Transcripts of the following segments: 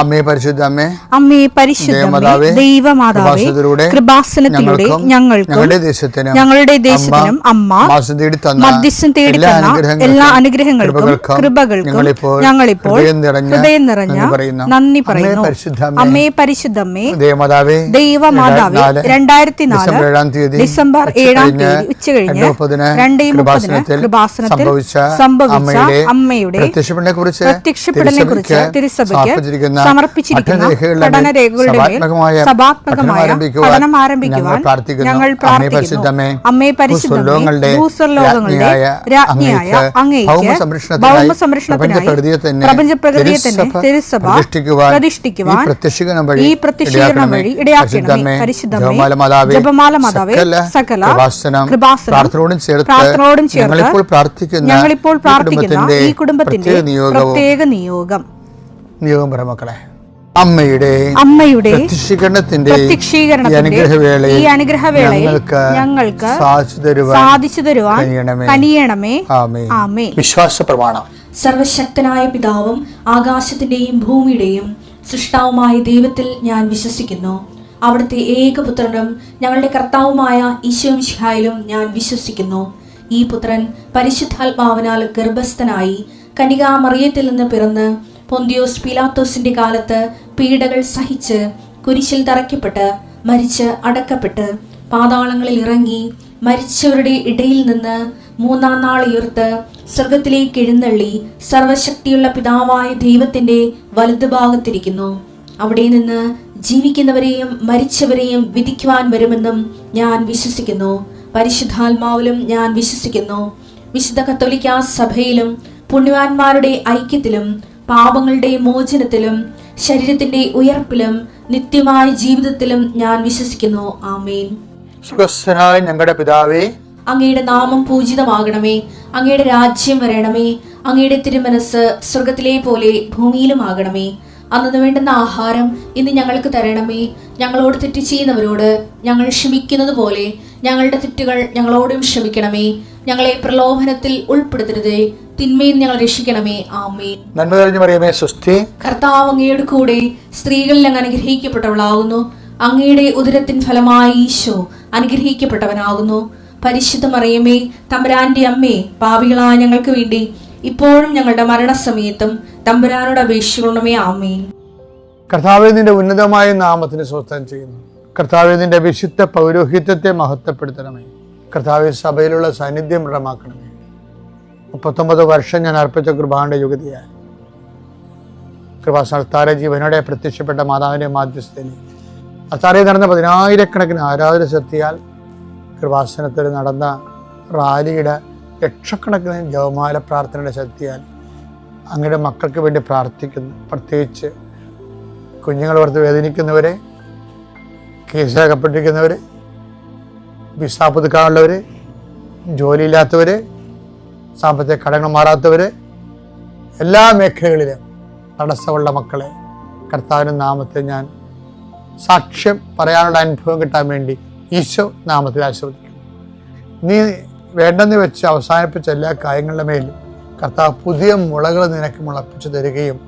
അമ്മേ പരിശുദ്ധ അമ്മേ പരിശുദ്ധ ദൈവമാതാവേ, കൃപാസനത്തിലൂടെ ഞങ്ങൾക്കും ഞങ്ങളുടെ ദേശത്തിനും അമ്മ മധ്യസ്ഥം തേടി തന്ന എല്ലാ അനുഗ്രഹങ്ങൾക്കും കൃപകൾക്കും ഞങ്ങളിപ്പോൾ ഹൃദയം നിറഞ്ഞ നന്ദി പറയുന്നു. അമ്മേ പരിശുദ്ധമ്മേ ദൈവമാതാവേ, 2004 ഡിസംബർ 7 ഉച്ചകഴിഞ്ഞ് 2:30 കൃപാസനത്തിൽ സംഭവിച്ച അമ്മയുടെ പ്രത്യക്ഷപ്പെടലിനെ കുറിച്ച് തിരുസഭയ്ക്ക് സമർപ്പിച്ചിരിക്കുന്ന പഠനരേഖകളുടെ മേൽ സഭാത്മകമായ പഠനം ആരംഭിക്കുവാൻ ഞങ്ങൾ പ്രാർത്ഥിക്കുന്നു. അമ്മേ പരിശുദ്ധമേ, ഭൂസ്വർലോകങ്ങളുടെ രാജ്ഞിയായ അങ്ങേയ്ക്ക് ഭൗമസംരക്ഷണത്തിനായി പ്രപഞ്ചപ്രകൃതിയെ തന്നെ തിരുസഭ പ്രതിഷ്ഠിക്കുവാൻ ഈ പ്രത്യക്ഷീകരണം വഴി ഇടയാക്കണമേ. പരിശുദ്ധമേ, ജപമാല മാതാവേ, സകല കൃപാസനം പ്രാർത്ഥനയോടും ചേർത്ത് ഞങ്ങളിപ്പോൾ പ്രാർത്ഥിക്കുന്ന ഈ കുടുംബത്തിന്റെ പ്രത്യേക നിയോഗം മക്കളെ, അമ്മയുടെ പ്രത്യക്ഷീകരണത്തിന്റെ ഈ അനുഗ്രഹവേളയിൽ ഞങ്ങൾക്ക് സാധിച്ചു തരുവാൻ കനിയണമേ. ആമേൻ. വിശ്വാസ പ്രമാണം. സർവശക്തനായ പിതാവും ആകാശത്തിന്റെയും ഭൂമിയുടെയും സൃഷ്ടാവുമായ ദൈവത്തിൽ ഞാൻ വിശ്വസിക്കുന്നു. അവിടുത്തെ ഏകപുത്രനും ഞങ്ങളുടെ കർത്താവുമായ ഈശോമിശിഹായിലും ഞാൻ വിശ്വസിക്കുന്നു. ഈ പുത്രൻ പരിശുദ്ധാത്മാവിനാൽ ഗർഭസ്ഥനായി കന്യകാമറിയത്തിൽ നിന്ന് പിറന്ന് പൊന്തിയോസ് പീലാത്തോസിന്റെ കാലത്ത് പീഡകൾ സഹിച്ച് കുരിശിൽ തറയ്ക്കപ്പെട്ട് മരിച്ച് അടക്കപ്പെട്ട് പാതാളങ്ങളിൽ ഇറങ്ങി മരിച്ചവരുടെ ഇടയിൽ നിന്ന് 3-ാം നാൾ ഉയർത്ത് സ്വർഗത്തിലേക്ക് എഴുന്നള്ളി സർവശക്തിയുള്ള പിതാവായ ദൈവത്തിന്റെ വലതുഭാഗത്തിരിക്കുന്നു. അവിടെ നിന്ന് ജീവിക്കുന്നവരെയും മരിച്ചവരെയും വിധിക്കുവാൻ വരുമെന്നും ഞാൻ വിശ്വസിക്കുന്നു. പരിശുദ്ധാത്മാവിലും ഞാൻ വിശ്വസിക്കുന്നു. വിശുദ്ധ കത്തോലിക്കാ സഭയിലും പുണ്യവാന്മാരുടെ ഐക്യത്തിലും പാപങ്ങളുടെ മോചനത്തിലും ശരീരത്തിന്റെ ഉയർപ്പിലും നിത്യമായ ജീവിതത്തിലും ഞാൻ വിശ്വസിക്കുന്നു. ആമേൻ. സുഖസ്ഥനായ ഞങ്ങളുടെ പിതാവേ, അങ്ങയുടെ നാമം പൂജിതമാകണമേ. അങ്ങയുടെ രാജ്യം വരണമേ. അങ്ങയുടെ തിരുമനസ് സ്വർഗത്തിലെ പോലെ ഭൂമിയിലുമാകണമേ. അന്നു വേണ്ടുന്ന ആഹാരം ഇന്ന് ഞങ്ങൾക്ക് തരണമേ. ഞങ്ങളോട് തെറ്റ് ചെയ്യുന്നവരോട് ഞങ്ങൾ ക്ഷമിക്കുന്നത് പോലെ ഞങ്ങളുടെ തെറ്റുകൾ ഞങ്ങളോടും ക്ഷമിക്കണമേ. ഞങ്ങളെ പ്രലോഭനത്തിൽ ഉൾപ്പെടുത്തരുതേ, തിന്മയിൽ ഞങ്ങൾ രക്ഷിക്കണമേ. ആമേൻ. നന്മ നിറഞ്ഞ മറിയമേ, സ്വസ്തി. കർത്താവ് അങ്ങയുടെ കൂടെ സ്ത്രീകളിൽ അങ്ങ് അനുഗ്രഹിക്കപ്പെട്ടവളാകുന്നു. അങ്ങയുടെ ഉദരത്തിൻ ഫലമായി ഈശോ അനുഗ്രഹിക്കപ്പെട്ടവനാകുന്നു. പരിശുദ്ധ മറിയമേ, തമ്പുരാന്റെ അമ്മേ, പാപികളായ ഞങ്ങൾക്ക് വേണ്ടി ഇപ്പോഴും ഞങ്ങളുടെ മരണസമയത്തും തമ്പുരാനോട് അപേക്ഷിക്കണമേ. ആമേൻ. കർത്താവേ, നിന്റെ ഉന്നതമായ നാമത്തിന് സ്വസ്ഥം ചെയ്യുന്നു. കർത്താവേ, നിന്റെ വിശുദ്ധ പൗരോഹിത്യത്തെ മഹത്വപ്പെടുത്തണമേ. കർത്താവേ, സഭയിലുള്ള സാന്നിധ്യം ദൃഢമാക്കണമേ. 39 വർഷം ഞാൻ അർപ്പിച്ച കൃപാന്റെ യുഗതിയായി കൃപാസ്ഥാന ജീവനോടെ പ്രത്യക്ഷപ്പെട്ട മാതാവിന്റെ മാധ്യസ്ഥയിൽ അത്താറയിൽ നടന്ന 10,000-കണക്കിന് ആരാധന ശക്തിയാൽ കൃപാസനത്തിൽ നടന്ന റാലിയുടെ ലക്ഷക്കണക്കിന് ജപമാല പ്രാർത്ഥനയുടെ ശക്തിയാൽ അങ്ങയുടെ മക്കൾക്ക് വേണ്ടി പ്രാർത്ഥിക്കുന്നു. പ്രത്യേകിച്ച് കുഞ്ഞുങ്ങൾ ഓർത്ത് വേദനിക്കുന്നവരെ, കേസിലകപ്പെട്ടിരിക്കുന്നവരെ, വിസ പുതുക്കാനുള്ളവരെ, ജോലിയില്ലാത്തവരെ, സാമ്പത്തിക കടങ്ങൾ മാറാത്തവരെ, എല്ലാ മേഖലകളിലും തടസ്സമുള്ള മക്കളെ കർത്താവിൻ്റെ നാമത്തിൽ ഞാൻ സാക്ഷ്യം പറയാനുള്ള അനുഭവം കിട്ടാൻ വേണ്ടി ഈശോ നാമത്തിൽ ആശീർവദിക്കുന്നു. നീ വേണ്ടെന്ന് വെച്ച് അവസാനിപ്പിച്ച എല്ലാ കാര്യങ്ങളുടെ മേലും കർത്താവ് പുതിയ മുളകൾ നിനക്ക് മുളപ്പിച്ചു തരികയും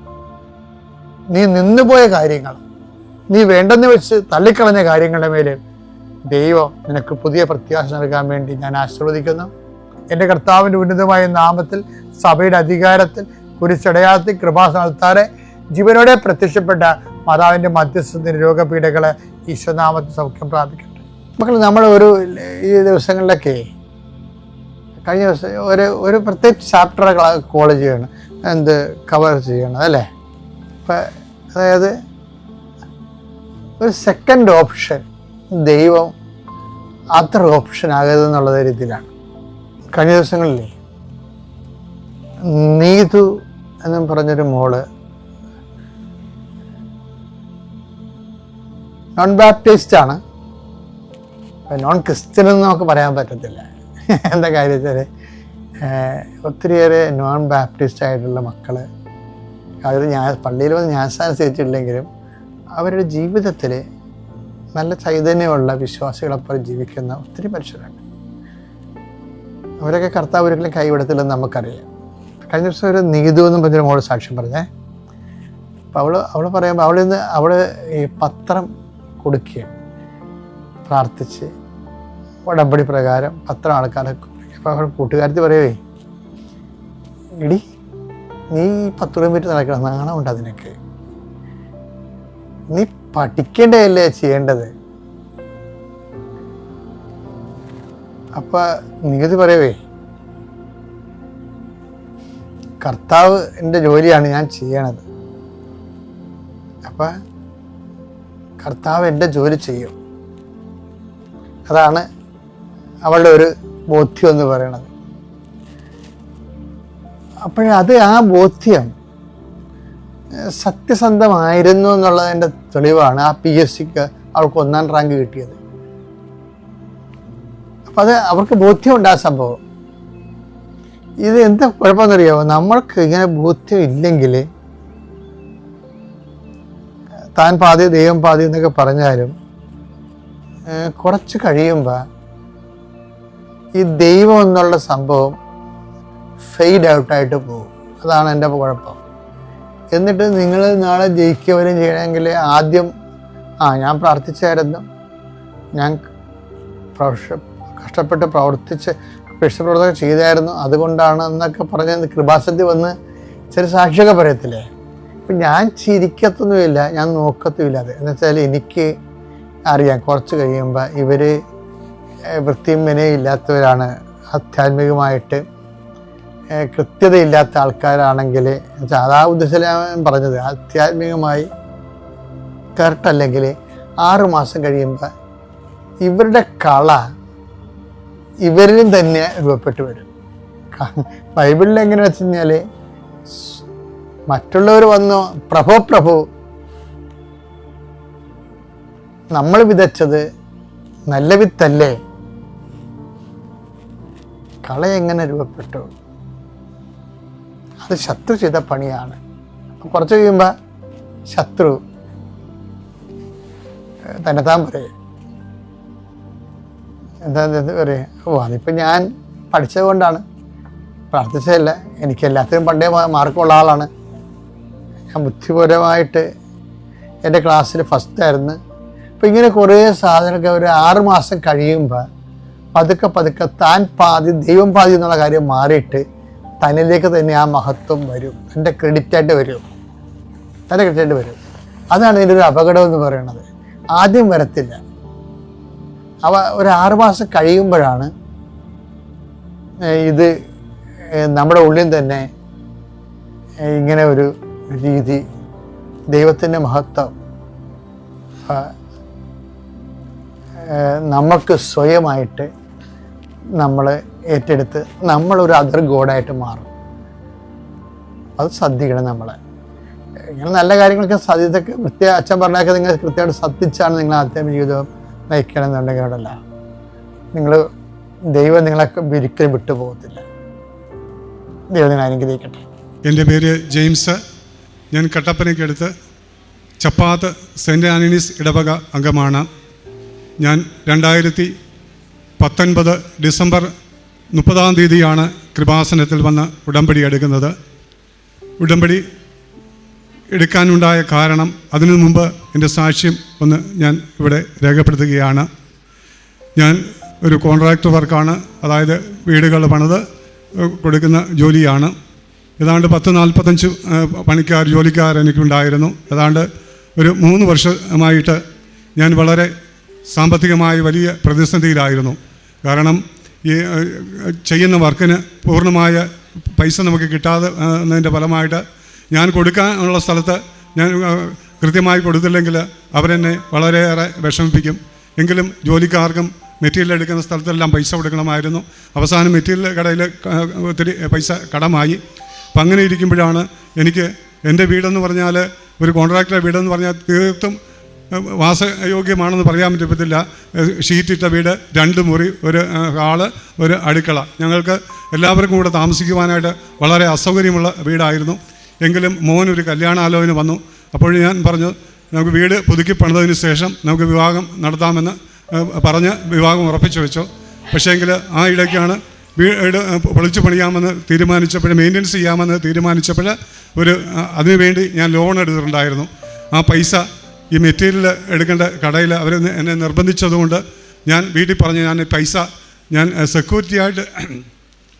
നീ നിന്നുപോയ കാര്യങ്ങൾ, നീ വേണ്ടെന്ന് വെച്ച് തള്ളിക്കളഞ്ഞ കാര്യങ്ങളുടെ മേൽ ദൈവം നിനക്ക് പുതിയ പ്രത്യാശ നൽകാൻ വേണ്ടി ഞാൻ ആശീർവദിക്കുന്നു. എൻ്റെ കർത്താവിൻ്റെ ഉന്നതമായ നാമത്തിൽ സഭയുടെ അധികാരത്തിൽ കുരിശടയാളത്തിൽ കൃപാസ്ഥാനത്താരെ ജീവനോടെ പ്രത്യക്ഷപ്പെട്ട മാതാവിൻ്റെ മധ്യസ്ഥത്തിന് രോഗപീഠകളെ ഈശ്വനാമത്തിൽ സൗഖ്യം പ്രാപിക്കട്ടെ. മക്കൾ, നമ്മൾ ഈ ദിവസങ്ങളിലൊക്കെ കഴിഞ്ഞ ദിവസം ഒരു പ്രത്യേക ചാപ്റ്റർ കോളേജ് ചെയ്യണം, കവർ ചെയ്യണം അല്ലേ. ഇപ്പം അതായത് ഒരു സെക്കൻഡ് ഓപ്ഷൻ ദൈവം അത്ര ഓപ്ഷൻ ആകരുതെന്നുള്ള രീതിയിലാണ്. കഴിഞ്ഞ ദിവസങ്ങളിലേ നീതു എന്നും പറഞ്ഞൊരു മോള് നോൺ ബാപ്റ്റിസ്റ്റ് ആണ്, നോൺ ക്രിസ്ത്യൻ എന്ന് നമുക്ക് പറയാൻ പറ്റത്തില്ല. എന്താ കാര്യം വെച്ചാൽ ഒത്തിരിയേറെ നോൺ ബാപ്റ്റിസ്റ്റ് ആയിട്ടുള്ള മക്കൾ അവർ പള്ളിയിൽ വന്ന് ജ്ഞാനസ്നാനം സ്വീകരിച്ചിട്ടില്ലെങ്കിലും അവരുടെ ജീവിതത്തിൽ നല്ല ചൈതന്യമുള്ള വിശ്വാസികളെപ്പോലെ ജീവിക്കുന്ന ഒത്തിരി മനുഷ്യരുണ്ട്. അവരൊക്കെ കർത്താവ് ഒരിക്കലും കൈവിടത്തില്ലെന്ന് നമുക്കറിയാം. കഴിഞ്ഞ ദിവസം ഒരു നീതു എന്നും പറഞ്ഞൊരു മോള് സാക്ഷ്യം പറഞ്ഞേ. അപ്പോൾ അവൾ പറയുമ്പോൾ അവൾ ഈ പത്രം കൊടുക്കുകയാണ്, പ്രാർത്ഥിച്ച് ഉടമ്പടി പ്രകാരം പത്രം ആൾക്കാരൊക്കെ കൊടുക്കുക. അപ്പോൾ അവൾ കൂട്ടുകാരത്തി പറയുവേ, എടി നീ 10 കിലോമീറ്റർ നടക്കണം, നാണമുണ്ട് അതിനൊക്കെ, നീ പഠിക്കേണ്ടതല്ലേ ചെയ്യേണ്ടത്. അപ്പം നികുതി പറയവേ, കർത്താവ് എൻ്റെ ജോലിയാണ് ഞാൻ ചെയ്യണത്, അപ്പം കർത്താവ് എൻ്റെ ജോലി ചെയ്യും. അതാണ് അവളുടെ ഒരു ബോധ്യം എന്ന് പറയണത്. അപ്പോഴത് ആ ബോധ്യം സത്യസന്ധമായിരുന്നു എന്നുള്ളതിൻ്റെ തെളിവാണ് ആ PSCക്ക് അവൾക്ക് 1ാം റാങ്ക് കിട്ടിയത്. അപ്പം അത് അവർക്ക് ബോധ്യമുണ്ട് ആ സംഭവം. ഇത് എന്താ കുഴപ്പമെന്നറിയാമോ, നമ്മൾക്ക് ഇങ്ങനെ ബോധ്യം ഇല്ലെങ്കിൽ താൻ പാതി ദൈവം പാതി എന്നൊക്കെ പറഞ്ഞാലും കുറച്ച് കഴിയുമ്പോൾ ഈ ദൈവം എന്നുള്ള സംഭവം ഫെയ്ഡ് ഔട്ടായിട്ട് പോകും. അതാണ് എൻ്റെ കുഴപ്പം. എന്നിട്ട് നിങ്ങൾ നാളെ ജയിക്കുകയും ചെയ്യണമെങ്കിൽ ആദ്യം ഞാൻ പ്രാർത്ഥിച്ചായിരുന്നു, ഞാൻ കഷ്ടപ്പെട്ട് പ്രവർത്തിച്ച് പ്രവർത്തനം ചെയ്തായിരുന്നു, അതുകൊണ്ടാണ് എന്നൊക്കെ പറഞ്ഞ് കൃപാസന്ധി വന്ന് ചില സാക്ഷിയൊക്കെ പറയത്തില്ലേ. ഇപ്പം ഞാൻ ചിരിക്കത്തൊന്നുമില്ല, ഞാൻ നോക്കത്തുമില്ല. അത് എന്നുവെച്ചാൽ എനിക്ക് അറിയാം കുറച്ച് കഴിയുമ്പോൾ ഇവർ വൃത്തിയും വിനയില്ലാത്തവരാണ്, ആധ്യാത്മികമായിട്ട് കൃത്യതയില്ലാത്ത ആൾക്കാരാണെങ്കിൽ, അതാ ഉദ്ദേശം ഞാൻ പറഞ്ഞത്, ആധ്യാത്മികമായി കറക്റ്റല്ലെങ്കിൽ 6 മാസം കഴിയുമ്പോൾ ഇവരുടെ കള ഇവരിലും തന്നെ രൂപപ്പെട്ടു വരും. ബൈബിളിൽ എങ്ങനെ വെച്ച് കഴിഞ്ഞാൽ മറ്റുള്ളവർ വന്നു പ്രഭു നമ്മൾ വിതച്ചത് നല്ല വിത്തല്ലേ, കള എങ്ങനെ രൂപപ്പെട്ടു? അത് ശത്രു ചെയ്ത പണിയാണ്. കുറച്ച് കഴിയുമ്പോൾ ശത്രു തന്നെത്താൻ പറയും, എന്താ പറയും, അതിപ്പോൾ ഞാൻ പഠിച്ചത് കൊണ്ടാണ്, പ്രാർത്ഥിച്ചതല്ല, എനിക്ക് എല്ലാത്തിനും പണ്ടേ മാർക്കുള്ള ആളാണ്, ഞാൻ ബുദ്ധിപരമായിട്ട് എൻ്റെ ക്ലാസ്സിൽ ഫസ്റ്റായിരുന്നു. അപ്പോൾ ഇങ്ങനെ കുറേ സാധനമൊക്കെ ഒരു 6 മാസം കഴിയുമ്പോൾ പതുക്കെ താൻ പാതി ദൈവം പാതി എന്നുള്ള കാര്യം മാറിയിട്ട് തന്നിലേക്ക് തന്നെ ആ മഹത്വം വരും, എൻ്റെ ക്രെഡിറ്റായിട്ട് വരും. അതാണ് ഇതിൻ്റെ ഒരു അപകടം എന്ന് പറയുന്നത്. ആദ്യം വരത്തില്ല, ഒരു 6 മാസം കഴിയുമ്പോഴാണ് ഇത് നമ്മുടെ ഉള്ളിൽ തന്നെ ഇങ്ങനെ ഒരു രീതി, ദൈവത്തിൻ്റെ മഹത്വം നമുക്ക് സ്വയമായിട്ട് നമ്മൾ ഏറ്റെടുത്ത് നമ്മളൊരു അതർ ഗോഡായിട്ട് മാറും. അത് ശ്രദ്ധിക്കണം. നമ്മൾ ഇങ്ങനെ നല്ല കാര്യങ്ങളൊക്കെ ഇതൊക്കെ അച്ഛൻ പറഞ്ഞൊക്കെ നിങ്ങൾ കൃത്യമായിട്ട് ശ്രദ്ധിച്ചാണ് നിങ്ങൾ ആധ്യാത്മിക ജീവിതം നയിക്കണമെന്നുണ്ടെങ്കിലല്ല, ദൈവം നിങ്ങളൊക്കെ ഒരിക്കലും വിട്ടുപോകത്തില്ല. ദൈവം നിങ്ങൾ അനുഗ്രഹിക്കട്ടെ. എൻ്റെ പേര് ജെയിംസ്. ഞാൻ കട്ടപ്പനയ്ക്കടുത്ത് ചപ്പാത്ത് സെൻറ്റ് ആൻ്റണീസ് ഇടവക അംഗമാണ്. ഞാൻ 2019 ഡിസംബർ 30 കൃപാസനത്തിൽ വന്ന് ഉടമ്പടി എടുക്കുന്നത്. ഉടമ്പടി എടുക്കാനുണ്ടായ കാരണം, അതിനു മുമ്പ് എൻ്റെ സാക്ഷ്യം ഒന്ന് ഞാൻ ഇവിടെ രേഖപ്പെടുത്തുകയാണ്. ഞാൻ ഒരു കോൺട്രാക്ടർ വർക്കാണ്, അതായത് വീടുകൾ പണിത് കൊടുക്കുന്ന ജോലിയാണ്. ഏതാണ്ട് 10-45 ജോലിക്കാർ എനിക്കുണ്ടായിരുന്നു. ഏതാണ്ട് ഒരു 3 വർഷമായിട്ട് ഞാൻ വളരെ സാമ്പത്തികമായി വലിയ പ്രതിസന്ധിയിലായിരുന്നു. കാരണം ഈ ചെയ്യുന്ന വർക്കിന് പൂർണ്ണമായ പൈസ നമുക്ക് കിട്ടാതെ ഫലമായിട്ട് ഞാൻ കൊടുക്കാനുള്ള സ്ഥലത്ത് ഞാൻ കൃത്യമായി കൊടുത്തില്ലെങ്കിൽ അവരെന്നെ വളരെയേറെ വിഷമിപ്പിക്കും. എങ്കിലും ജോലിക്കാർക്കും മെറ്റീരിയൽ എടുക്കുന്ന സ്ഥലത്തെല്ലാം പൈസ കൊടുക്കണമായിരുന്നു. അവസാനം മെറ്റീരിയൽ കടയിൽ ഒത്തിരി പൈസ കടമായി. അപ്പം അങ്ങനെ ഇരിക്കുമ്പോഴാണ് എനിക്ക് എൻ്റെ വീടെന്ന് പറഞ്ഞാൽ, ഒരു കോൺട്രാക്ടറുടെ വീടെന്ന് പറഞ്ഞാൽ തീർത്തും വാസയോഗ്യമാണെന്ന് പറയാൻ പറ്റത്തില്ല. ഷീറ്റിട്ട വീട്, 2 മുറി, ഒരു ഹാള്, ഒരു അടുക്കള. ഞങ്ങൾക്ക് എല്ലാവർക്കും കൂടെ താമസിക്കുവാനായിട്ട് വളരെ അസൗകര്യമുള്ള വീടായിരുന്നു. എങ്കിലും മോനൊരു കല്യാണാലോചന വന്നു. അപ്പോൾ ഞാൻ പറഞ്ഞു, നമുക്ക് വീട് പുതുക്കി പണിതതിന് ശേഷം നമുക്ക് വിവാഹം നടത്താമെന്ന് പറഞ്ഞ് വിവാഹം ഉറപ്പിച്ചു വെച്ചു. പക്ഷേങ്കിൽ ആ ഇടയ്ക്കാണ് വീട് പൊളിച്ചു പണിയാമെന്ന് തീരുമാനിച്ചപ്പോൾ, മെയിൻ്റനൻസ് ചെയ്യാമെന്ന് തീരുമാനിച്ചപ്പോൾ അതിനുവേണ്ടി ഞാൻ ലോൺ എടുത്തിട്ടുണ്ടായിരുന്നു. ആ പൈസ ഈ മെറ്റീരിയൽ എടുക്കേണ്ട കടയിൽ അവർ എന്നെ നിർബന്ധിച്ചതുകൊണ്ട് ഞാൻ വീട്ടിൽ പറഞ്ഞ് ഞാൻ പൈസ ഞാൻ സെക്യൂരിറ്റി ആയിട്ട്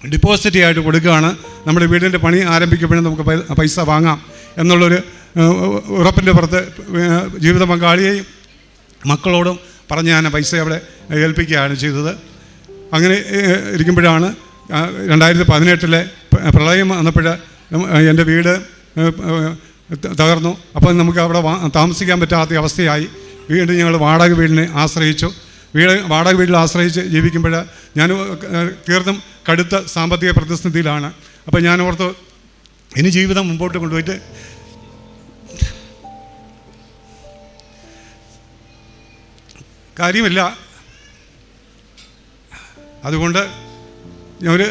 ഡിപ്പോസിറ്റ് ആയിട്ട് കൊടുക്കുകയാണ്. നമ്മുടെ വീടിൻ്റെ പണി ആരംഭിക്കുമ്പോഴും നമുക്ക് പൈസ വാങ്ങാം എന്നുള്ളൊരു ഉറപ്പിൻ്റെ പുറത്ത് ജീവിത പങ്കാളിയെയും മക്കളോടും പറഞ്ഞ് ഞാൻ പൈസ അവിടെ ഏൽപ്പിക്കുകയാണ് ചെയ്തത്. അങ്ങനെ ഇരിക്കുമ്പോഴാണ് 2018 പ്രളയം വന്നപ്പോൾ എൻ്റെ വീട് തകർന്നു. അപ്പോൾ നമുക്ക് അവിടെ താമസിക്കാൻ പറ്റാത്ത അവസ്ഥയായി. വീണ്ടും ഞങ്ങൾ വാടക വീടിനെ ആശ്രയിച്ചു. വാടക വീട്ടിൽ ആശ്രയിച്ച് ജീവിക്കുമ്പോൾ ഞാൻ തീർത്തും കടുത്ത സാമ്പത്തിക പ്രതിസന്ധിയിലാണ്. അപ്പോൾ ഞാൻ ഓർത്തു ഇനി ജീവിതം മുമ്പോട്ട് കൊണ്ടുപോയിട്ട് കാര്യമില്ല. അതുകൊണ്ട് ഞാൻ ഒരു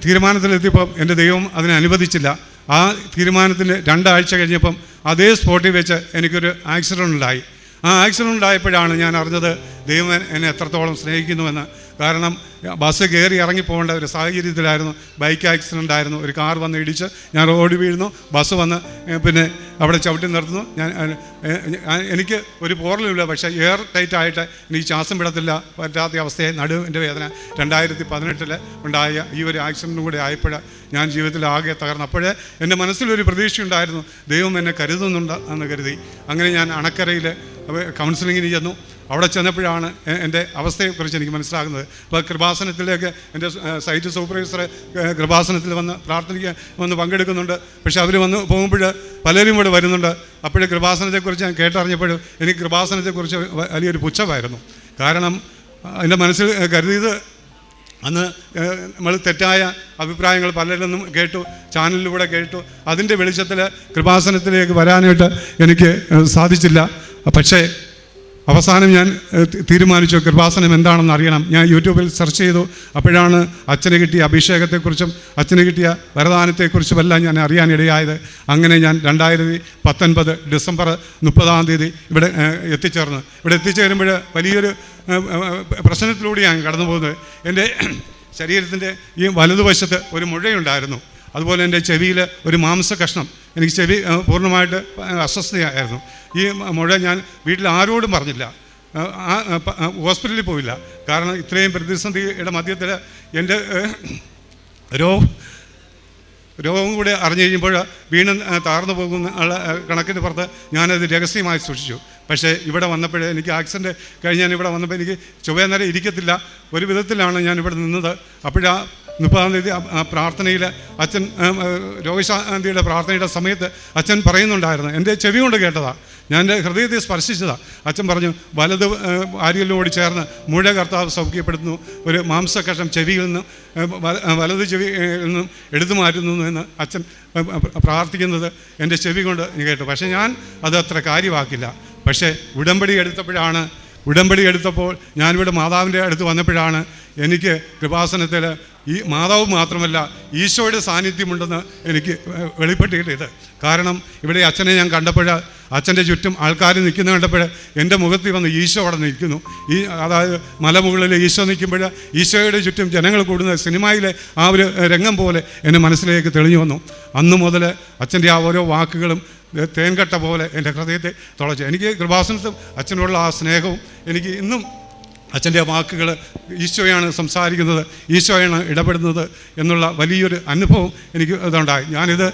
തീരുമാനത്തിലെത്തിയപ്പം എൻ്റെ ദൈവം അതിനെ അനുവദിച്ചില്ല. ആ തീരുമാനത്തിന് 2 ആഴ്ച കഴിഞ്ഞപ്പം അതേ സ്പോട്ടിൽ വെച്ച് എനിക്കൊരു ആക്സിഡൻ്റ് ഉണ്ടായി. ആ ആക്സിഡൻ്റ് ഉണ്ടായപ്പോഴാണ് ഞാൻ അറിഞ്ഞത് ദൈവം എന്നെ എത്രത്തോളം സ്നേഹിക്കുന്നുവെന്ന്. കാരണം ബസ് കയറി ഇറങ്ങിപ്പോകേണ്ട ഒരു സാഹചര്യത്തിലായിരുന്നു. ബൈക്ക് ആക്സിഡൻ്റ് ആയിരുന്നു. ഒരു കാർ വന്ന് ഇടിച്ച് ഞാൻ ഓടി വീഴുന്നു. ബസ് വന്ന് പിന്നെ അവിടെ ചവിട്ടി നിർത്തുന്നു. എനിക്ക് ഒരു പോറലുമില്ല, പക്ഷേ എയർ ടൈറ്റായിട്ട് എനിക്ക് ശ്വാസം വിടത്തില്ല, പറ്റാത്ത അവസ്ഥയായി. നടുവിൻ്റെ വേദന 2018 ഉണ്ടായ ഈ ഒരു ആക്സിഡൻറ്റും കൂടെ ആയപ്പോൾ ഞാൻ ജീവിതത്തിൽ ആകെ തകർന്നു. അപ്പോഴേ എൻ്റെ മനസ്സിലൊരു പ്രതീക്ഷയുണ്ടായിരുന്നു, ദൈവം എന്നെ കരുതുന്നുണ്ട് എന്ന് കരുതി. അങ്ങനെ ഞാൻ അണക്കരയിൽ കൗൺസിലിങ്ങിന് ചെന്നു. അവിടെ ചെന്നപ്പോഴാണ് എൻ്റെ അവസ്ഥയെക്കുറിച്ച് എനിക്ക് മനസ്സിലാകുന്നത്. ഇപ്പോൾ കൃപാസനത്തിലേക്ക് എൻ്റെ സൈറ്റ് സൂപ്പർവൈസർ കൃപാസനത്തിൽ വന്ന് പ്രാർത്ഥനയ്ക്ക് വന്ന് പങ്കെടുക്കുന്നുണ്ട്. പക്ഷെ അവർ വന്ന് പോകുമ്പോൾ പലരും ഇവിടെ വരുന്നുണ്ട്. അപ്പോഴും കൃപാസനത്തെക്കുറിച്ച് ഞാൻ കേട്ടറിഞ്ഞപ്പോഴും എനിക്ക് കൃപാസനത്തെക്കുറിച്ച് വലിയൊരു പുച്ഛമായിരുന്നു. കാരണം എൻ്റെ മനസ്സിൽ കരുതിയത് അന്ന് നമ്മൾ തെറ്റായ അഭിപ്രായങ്ങൾ പലരിൽ നിന്നും കേട്ടു, ചാനലിലൂടെ കേട്ടു. അതിൻ്റെ വെളിച്ചത്തിൽ കൃപാസനത്തിലേക്ക് വരാനായിട്ട് എനിക്ക് സാധിച്ചില്ല. പക്ഷേ അവസാനം ഞാൻ തീരുമാനിച്ചു കൃപാസനം എന്താണെന്ന് അറിയണം. ഞാൻ യൂട്യൂബിൽ സെർച്ച് ചെയ്തു. അപ്പോഴാണ് അച്ഛന് കിട്ടിയ അഭിഷേകത്തെക്കുറിച്ചും അച്ഛന് കിട്ടിയ വരദാനത്തെക്കുറിച്ചുമെല്ലാം ഞാൻ അറിയാനിടയായത്. അങ്ങനെ ഞാൻ 2019 ഡിസംബർ 30 ഇവിടെ എത്തിച്ചേർന്നു. ഇവിടെ എത്തിച്ചേരുമ്പോൾ വലിയൊരു പ്രശ്നത്തിലൂടെയാണ് കടന്നു പോകുന്നത്. എൻ്റെ ശരീരത്തിൻ്റെ ഈ വലതുവശത്ത് ഒരു മുഴയുണ്ടായിരുന്നു. അതുപോലെ എൻ്റെ ചെവിയിൽ ഒരു മാംസ കഷ്ണം. എനിക്ക് ചെവി പൂർണ്ണമായിട്ട് അസ്വസ്ഥയായിരുന്നു. ഈ മുഴ ഞാൻ വീട്ടിൽ ആരോടും പറഞ്ഞില്ല, ഹോസ്പിറ്റലിൽ പോയില്ല. കാരണം ഇത്രയും പ്രതിസന്ധിയുടെ മധ്യത്തിൽ എൻ്റെ രോഗം കൂടെ അറിഞ്ഞു കഴിയുമ്പോൾ വീണ്ടും താർന്നു പോകുന്ന കണക്കിന് പുറത്ത് ഞാനത് രഹസ്യമായി സൂക്ഷിച്ചു. പക്ഷേ ഇവിടെ വന്നപ്പോൾ എനിക്ക് ആക്സിഡൻറ്റ് കഴിഞ്ഞ് ഞാൻ ഇവിടെ വന്നപ്പോൾ എനിക്ക് ചൊവ്വേന്നേരം ഇരിക്കത്തില്ല. ഒരു വിധത്തിലാണ് ഞാൻ ഇവിടെ നിന്നത്. അപ്പോഴാ 30 പ്രാർത്ഥനയിൽ അച്ഛൻ രോഗശാന്തിയുടെ പ്രാർത്ഥനയുടെ സമയത്ത് അച്ഛൻ പറയുന്നുണ്ടായിരുന്നു. എൻ്റെ ചെവി കൊണ്ട് കേട്ടതാണ്, ഞാൻ എൻ്റെ ഹൃദയത്തെ സ്പർശിച്ചതാണ്. അച്ഛൻ പറഞ്ഞു, വലത് ആര്യലിനോട് ചേർന്ന് മുഴ കർത്താവ് സൗഖ്യപ്പെടുത്തുന്നു, ഒരു മാംസകഷം ചെവിയിൽ നിന്നും വലത് ചെവിയിൽ നിന്നും എടുത്തു മാറ്റുന്നു എന്ന് അച്ഛൻ പ്രാർത്ഥിക്കുന്നത് എൻ്റെ ചെവി കൊണ്ട് കേട്ടു. പക്ഷേ ഞാൻ അത് അത്ര കാര്യമാക്കില്ല. പക്ഷേ ഉടമ്പടി എടുത്തപ്പോൾ ഞാനിവിടെ മാതാവിൻ്റെ അടുത്ത് വന്നപ്പോഴാണ് എനിക്ക് കൃപാസനത്തിൽ ഈ മാതാവ് മാത്രമല്ല ഈശോയുടെ സാന്നിധ്യമുണ്ടെന്ന് എനിക്ക് വെളിപ്പെട്ടിയത്. കാരണം ഇവിടെ അച്ഛനെ ഞാൻ കണ്ടപ്പോൾ, അച്ഛൻ്റെ ചുറ്റും ആൾക്കാർ നിൽക്കുന്ന കണ്ടപ്പോൾ എൻ്റെ മുഖത്തിൽ വന്ന് ഈശോ അവിടെ നിൽക്കുന്നു. അതായത് മലമുകളിൽ ഈശോ നിൽക്കുമ്പോൾ ഈശോയുടെ ചുറ്റും ജനങ്ങൾ കൂടുന്ന സിനിമയിലെ ആ ഒരു രംഗം പോലെ എൻ്റെ മനസ്സിലേക്ക് തെളിഞ്ഞു വന്നു. അന്നു മുതൽ അച്ഛൻ്റെ ആ ഓരോ വാക്കുകളും തേൻകട്ട പോലെ എൻ്റെ ഹൃദയത്തെ തുളച്ചു. എനിക്ക് കൃപാസനത്തും അച്ഛനോടുള്ള ആ സ്നേഹവും എനിക്ക് ഇന്നും അച്ഛൻ്റെ വാക്കുകൾ ഈശോയാണ് സംസാരിക്കുന്നത്, ഈശോയാണ് ഇടപെടുന്നത് എന്നുള്ള വലിയൊരു അനുഭവം എനിക്ക് ഇതുണ്ടായി. ഞാനിത്